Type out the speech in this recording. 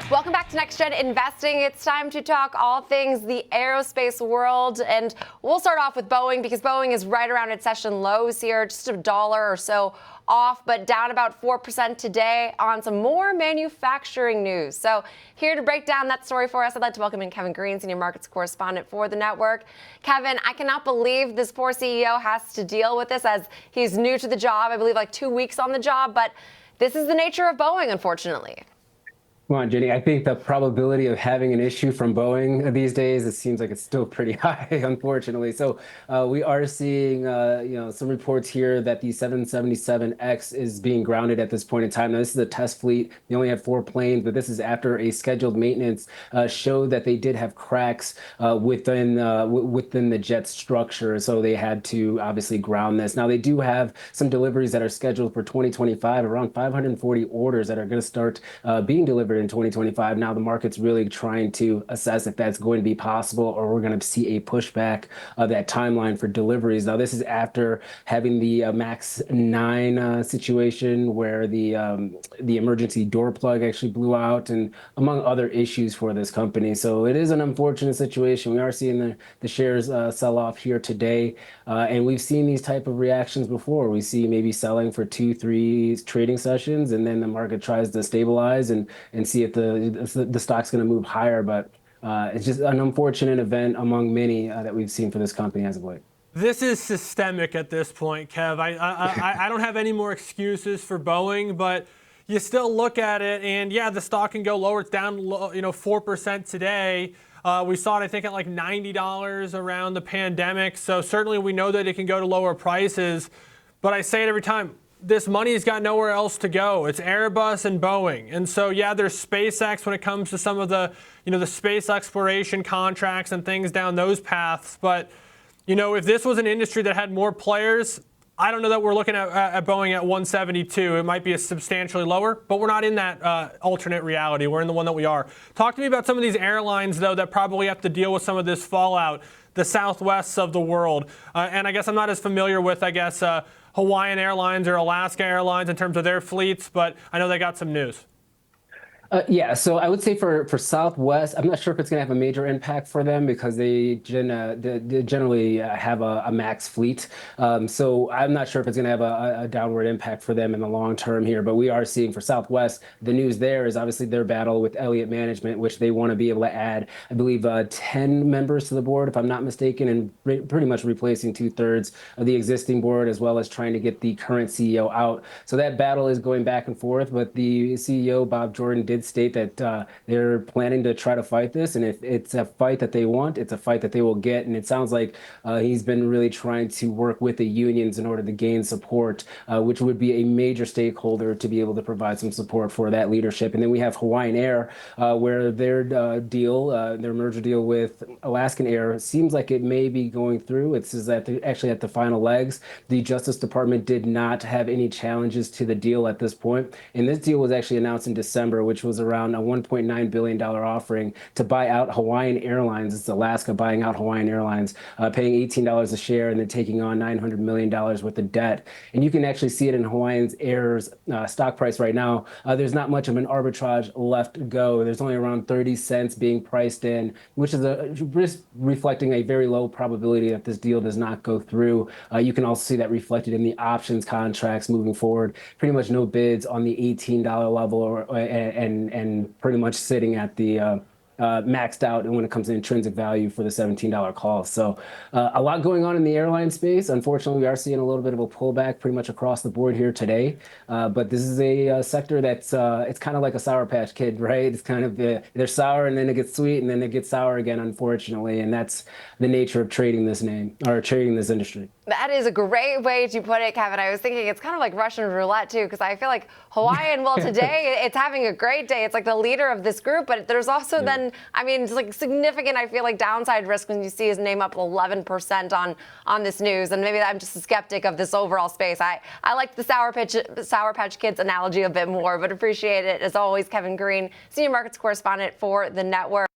Welcome back to Next Gen Investing. It's time to talk all things the aerospace world. And we'll start off with Boeing because Boeing is right around its session lows here, just $1 or so off, but down about 4% today on some more manufacturing news. So here to break down that story for us, I'd like to welcome in Kevin Green, Senior Markets Correspondent for the network. Kevin, I cannot believe this poor CEO has to deal with this as he's new to the job. I believe like 2 weeks on the job, but this is the nature of Boeing, unfortunately. Come on, Jenny. I think the probability of having an issue from Boeing these days, it seems like it's still pretty high, unfortunately. So we are seeing, some reports here that the 777X is being grounded at this point in time. Now, this is a test fleet. They only had 4 planes, but this is after a scheduled maintenance showed that they did have cracks within the jet structure. So they had to obviously ground this. Now, they do have some deliveries that are scheduled for 2025, around 540 orders that are going to start being delivered in 2025. Now the market's really trying to assess if that's going to be possible or we're going to see a pushback of that timeline for deliveries. Now this is after having the MAX 9 situation where the emergency door plug actually blew out and among other issues for this company. So it is an unfortunate situation. We are seeing the shares sell off here today. And we've seen these type of reactions before. We see maybe selling for 2-3 trading sessions and then the market tries to stabilize and see if the stock's going to move higher. But it's just an unfortunate event among many that we've seen for this company as of late. This is systemic at this point, Kev. I don't have any more excuses for Boeing, but you still look at it, and yeah, the stock can go lower. It's down, 4% today. We saw it, I think, at like $90 around the pandemic. So certainly we know that it can go to lower prices. But I say it every time. This money's got nowhere else to go. It's Airbus and Boeing. And so, yeah, there's SpaceX when it comes to some of the, the space exploration contracts and things down those paths. But, if this was an industry that had more players, I don't know that we're looking at Boeing at 172. It might be a substantially lower, but we're not in that alternate reality. We're in the one that we are. Talk to me about some of these airlines, though, that probably have to deal with some of this fallout, the Southwests of the world. And I guess I'm not as familiar with, Hawaiian Airlines or Alaska Airlines in terms of their fleets, but I know they got some news. Yeah, so I would say for Southwest, I'm not sure if it's going to have a major impact for them because they generally have a max fleet. So I'm not sure if it's going to have a downward impact for them in the long term here. But we are seeing for Southwest, the news there is obviously their battle with Elliott Management, which they want to be able to add, I believe, 10 members to the board, if I'm not mistaken, and pretty much replacing 2/3 of the existing board, as well as trying to get the current CEO out. So that battle is going back and forth. But the CEO, Bob Jordan, did state that they're planning to try to fight this, and if it's a fight that they want, it's a fight that they will get. And it sounds like he's been really trying to work with the unions in order to gain support, which would be a major stakeholder to be able to provide some support for that leadership. And then we have Hawaiian Air, where their their merger deal with Alaskan Air seems like it may be going through. It's actually at the final legs. The Justice Department did not have any challenges to the deal at this point, and this deal was actually announced in December, which was around a $1.9 billion offering to buy out Hawaiian Airlines. It's Alaska buying out Hawaiian Airlines, paying $18 a share and then taking on $900 million worth of debt. And you can actually see it in Hawaiian Air's stock price right now. There's not much of an arbitrage left to go. There's only around 30 cents being priced in, which is reflecting a very low probability that this deal does not go through. You can also see that reflected in the options contracts moving forward. Pretty much no bids on the $18 level and pretty much sitting at the maxed out and when it comes to intrinsic value for the $17 call. So a lot going on in the airline space. Unfortunately, we are seeing a little bit of a pullback pretty much across the board here today. But this is a sector that's it's kind of like a Sour Patch Kid, right? It's kind of they're sour and then it gets sweet and then it gets sour again, unfortunately. And that's the nature of trading this industry. That is a great way to put it, Kevin. I was thinking it's kind of like Russian roulette, too, because I feel like Hawaiian, well, today it's having a great day. It's like the leader of this group, but there's also then, it's like significant, I feel like, downside risk when you see his name up 11% on this news. And maybe I'm just a skeptic of this overall space. I like the Sour Patch Kids analogy a bit more, but appreciate it. As always, Kevin Green, Senior Markets Correspondent for the network.